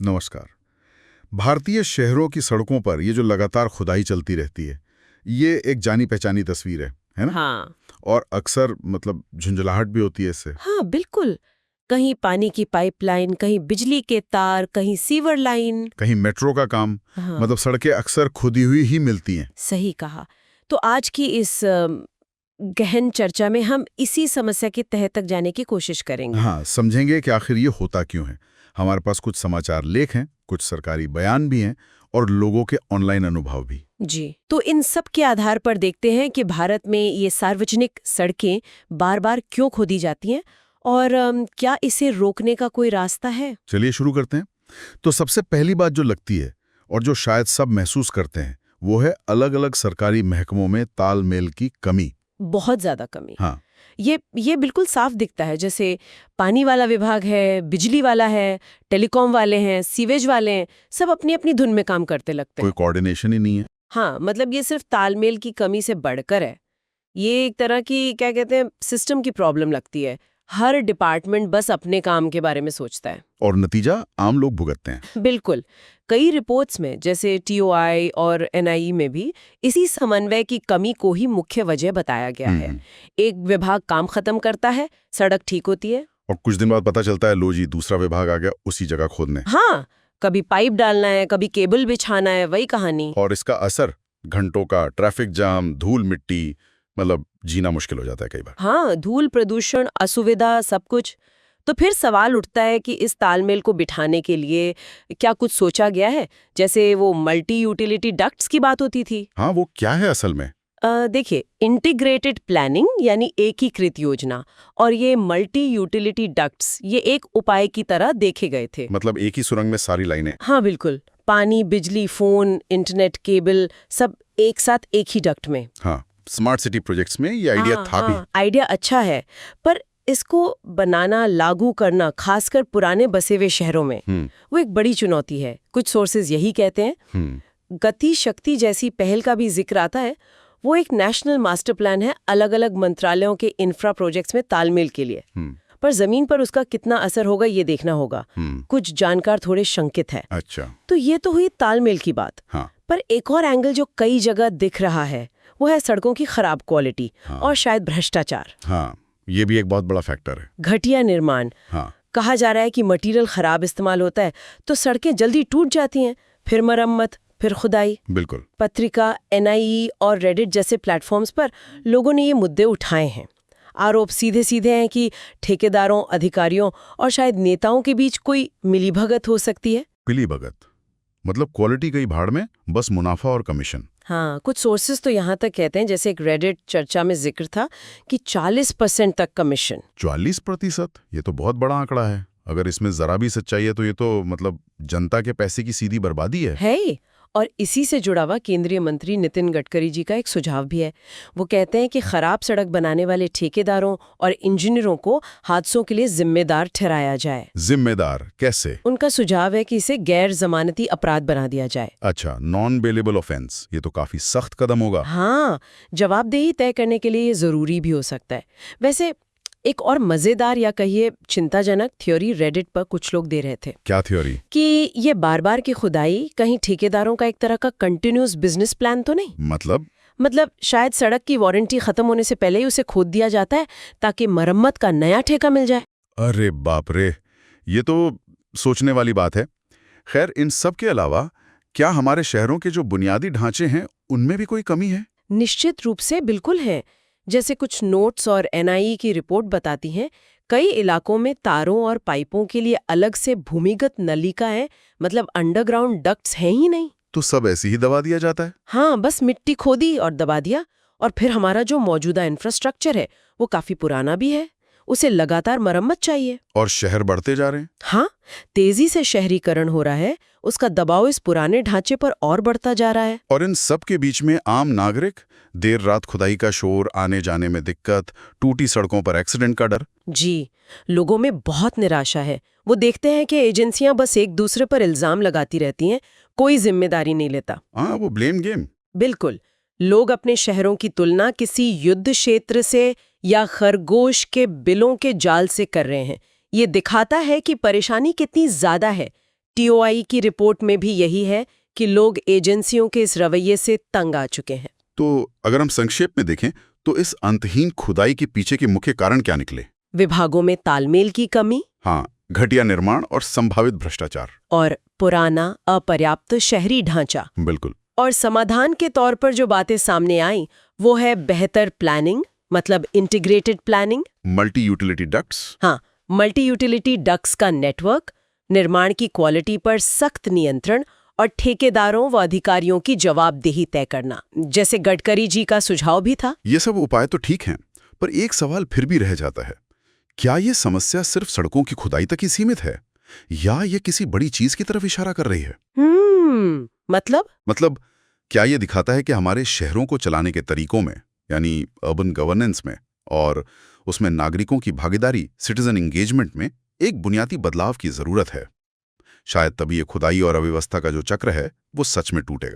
नमस्कार। भारतीय शहरों की सड़कों पर ये जो लगातार खुदाई चलती रहती है, ये एक जानी पहचानी तस्वीर है ना? हाँ। और अक्सर मतलब झुंझलाहट भी होती है इससे। हाँ, बिल्कुल। कहीं पानी की पाइपलाइन, कहीं बिजली के तार, कहीं सीवर लाइन। कहीं मेट्रो का काम, हाँ, मतलब सड़कें अक्सर खुदी हुई ही मिलती हैं। सही कहा। तो आज की इस गहन चर्चा में हम इसी समस्या के तह तक जाने की कोशिश करेंगे। हाँ, समझेंगे कि आखिर ये होता क्यों है। हमारे पास कुछ समाचार लेख हैं, कुछ सरकारी बयान भी हैं और लोगों के ऑनलाइन अनुभव भी। जी, तो इन सब के आधार पर देखते हैं कि भारत में ये सार्वजनिक सड़कें बार-बार क्यों खोदी जाती हैं और क्या इसे रोकने का कोई रास्ता है? चलिए शुरू करते हैं। तो सबसे पहली बात जो लगती है और जो शायद सब महसूस करते हैं, वो है अलग-अलग सरकारी महकमों में तालमेल की कमी। बहुत ज्यादा कमी। हाँ, ये बिल्कुल साफ दिखता है, जैसे पानी वाला विभाग है, बिजली वाला है, टेलीकॉम वाले हैं, सीवेज वाले हैं, सब अपनी अपनी धुन में काम करते लगते कोई हैं। कोऑर्डिनेशन ही नहीं है। हाँ, मतलब ये सिर्फ तालमेल की कमी से बढ़कर है। ये एक तरह की क्या कहते हैं सिस्टम की प्रॉब्लम लगती है। हर डिपार्टमेंट बस अपने काम के बारे में सोचता है। और नतीजा आम लोग भुगतते हैं। बिल्कुल। कई रिपोर्ट्स में जैसे टीओआई और एनआई में भी इसी समन्वय की कमी को ही मुख्य वजह बताया गया है। एक विभाग काम खत्म करता है, सड़क ठीक होती है। और कुछ दिन बाद पता चलता है लो जी दूसरा विभाग आ गया उसी जगह खोदने। हाँ, कभी पाइप डालना है, कभी केबल बिछाना है, वही कहानी। और इसका असर घंटों का ट्रैफिक जाम, धूल मिट्टी, मतलब जीना मुश्किल हो जाता है कई बार। हाँ, धूल, प्रदूषण, असुविधा, सब कुछ। तो फिर सवाल उठता है कि इस तालमेल को बिठाने के लिए क्या कुछ सोचा गया है? जैसे वो मल्टी यूटिलिटी डक्ट्स की बात होती थी। हाँ, वो क्या है असल में? देखिए, इंटीग्रेटेड प्लानिंग यानी एकीकृत योजना और ये मल्टी यूटिलिटी डक्ट्स ये एक उपाय की तरह देखे गए थे। मतलब एक ही सुरंग में सारी लाइनें। हाँ, बिल्कुल। पानी, बिजली, फोन, इंटरनेट, केबल सब एक साथ एक ही डक्ट में। हाँ, स्मार्ट सिटी प्रोजेक्ट्स में ये आइडिया था भी। आइडिया अच्छा है, पर इसको बनाना, लागू करना, खासकर पुराने बसे हुए शहरों में, वो एक बड़ी चुनौती है। कुछ सोर्सेज यही कहते हैं। गति शक्ति जैसी पहल का भी जिक्र आता है। वो एक नेशनल मास्टर प्लान है अलग अलग मंत्रालयों के इंफ्रा प्रोजेक्ट्स में तालमेल के लिए। पर जमीन पर उसका कितना असर होगा ये देखना होगा। कुछ जानकार थोड़े शंकित है। अच्छा। तो ये तो हुई तालमेल की बात। हाँ। पर एक और एंगल जो कई जगह दिख रहा है वो है सड़कों की खराब क्वालिटी। हाँ। और शायद भ्रष्टाचार। हाँ, ये भी एक बहुत बड़ा फैक्टर है। घटिया निर्माण। हाँ। कहा जा रहा है कि मटेरियल खराब इस्तेमाल होता है तो सड़कें जल्दी टूट जाती हैं, फिर मरम्मत, फिर खुदाई। बिल्कुल। पत्रिका, एनआई और रेडिट जैसे प्लेटफॉर्म्स पर लोगों ने ये मुद्दे उठाए हैं। आरोप सीधे सीधे हैं कि ठेकेदारों, अधिकारियों और शायद नेताओं के बीच कोई मिलीभगत हो सकती है। मिलीभगत मतलब क्वालिटी गई भाड़ में, बस मुनाफा और कमीशन। हाँ, कुछ सोर्सेज तो यहाँ तक कहते हैं, जैसे एक रेडिट चर्चा में जिक्र था कि 40% तक कमीशन। 40%? ये तो बहुत बड़ा आंकड़ा है। अगर इसमें जरा भी सच्चाई है तो ये तो मतलब जनता के पैसे की सीधी बर्बादी है। और इसी से जुड़ा हुआ केंद्रीय मंत्री नितिन गडकरी जी का एक सुझाव भी है। वो कहते हैं कि खराब सड़क बनाने वाले ठेकेदारों और इंजीनियरों को हादसों के लिए जिम्मेदार ठहराया जाए। जिम्मेदार कैसे? उनका सुझाव है कि इसे गैर जमानती अपराध बना दिया जाए। अच्छा, नॉन बेलेबल ऑफेंस। ये तो काफी सख्त कदम होगा। हाँ, जवाबदेही तय करने के लिए ये जरूरी भी हो सकता है। वैसे एक और मजेदार या कहिए चिंताजनक थ्योरी रेडिट पर कुछ लोग दे रहे थे। क्या थ्योरी? कि ये बार बार की खुदाई कहीं ठेकेदारों का एक तरह का कंटिन्यूअस बिजनेस प्लान तो नहीं? मतलब शायद सड़क की वारंटी खत्म होने से पहले ही उसे खोद दिया जाता है ताकि मरम्मत का नया ठेका मिल जाए। अरे बाप रे, ये तो सोचने वाली बात है। खैर, इन सब के अलावा क्या हमारे शहरों के जो बुनियादी ढांचे हैं उनमें भी कोई कमी है? निश्चित रूप से बिल्कुल है। जैसे कुछ नोट्स और एनआई की रिपोर्ट बताती हैं, कई इलाकों में तारों और पाइपों के लिए अलग से भूमिगत नलिकाएं, मतलब अंडरग्राउंड डक्ट्स हैं ही नहीं। तो सब ऐसे ही दबा दिया जाता है? हाँ, बस मिट्टी खोदी और दबा दिया। और फिर हमारा जो मौजूदा इंफ्रास्ट्रक्चर है वो काफी पुराना भी है, उसे लगातार मरम्मत चाहिए। और शहर बढ़ते जा रहे हैं। हाँ, तेजी से शहरीकरण हो रहा है, उसका दबाव इस पुराने ढांचे पर और बढ़ता जा रहा है। और इन सब के बीच में आम नागरिक, देर रात खुदाई का शोर, आने जाने में दिक्कत, टूटी सड़कों पर एक्सीडेंट का डर। जी, लोगों में बहुत निराशा है। वो देखते हैं कि एजेंसियां बस एक दूसरे पर इल्जाम लगाती रहती हैं, कोई जिम्मेदारी नहीं लेता। हाँ, वो ब्लेम गेम। बिल्कुल। लोग अपने शहरों की तुलना किसी युद्ध क्षेत्र से या खरगोश के बिलों के जाल से कर रहे हैं। ये दिखाता है कि परेशानी कितनी ज्यादा है, TOI की रिपोर्ट में भी यही है कि लोग एजेंसियों के इस रवैये से तंग आ चुके हैं। तो अगर हम संक्षेप में देखें तो इस अंतहीन खुदाई के पीछे के मुख्य कारण क्या निकले? विभागों में तालमेल की कमी, हाँ, घटिया निर्माण और संभावित भ्रष्टाचार। और पुराना अपर्याप्त शहरी ढांचा। बिल्कुल। और समाधान के तौर पर जो बातें सामने आई वो है बेहतर प्लानिंग, मतलब integrated planning. Multi utility ducts. हाँ, मल्टी यूटिलिटी डक्ट्स का नेटवर्क, निर्माण की क्वालिटी पर सख्त नियंत्रण और ठेकेदारों व अधिकारियों की जवाबदेही तय करना, जैसे गडकरी जी का सुझाव भी था। ये सब उपाय तो ठीक हैं, पर एक सवाल फिर भी रह जाता है। क्या ये समस्या सिर्फ सड़कों की खुदाई तक ही सीमित है या ये किसी बड़ी चीज की तरफ इशारा कर रही है? मतलब क्या ये दिखाता है कि हमारे शहरों को चलाने के तरीकों में, यानी अर्बन गवर्नेंस में और उसमें नागरिकों की भागीदारी, सिटीजन एंगेजमेंट में एक बुनियादी बदलाव की जरूरत है? शायद तभी ये खुदाई और अव्यवस्था का जो चक्र है वो सच में टूटेगा।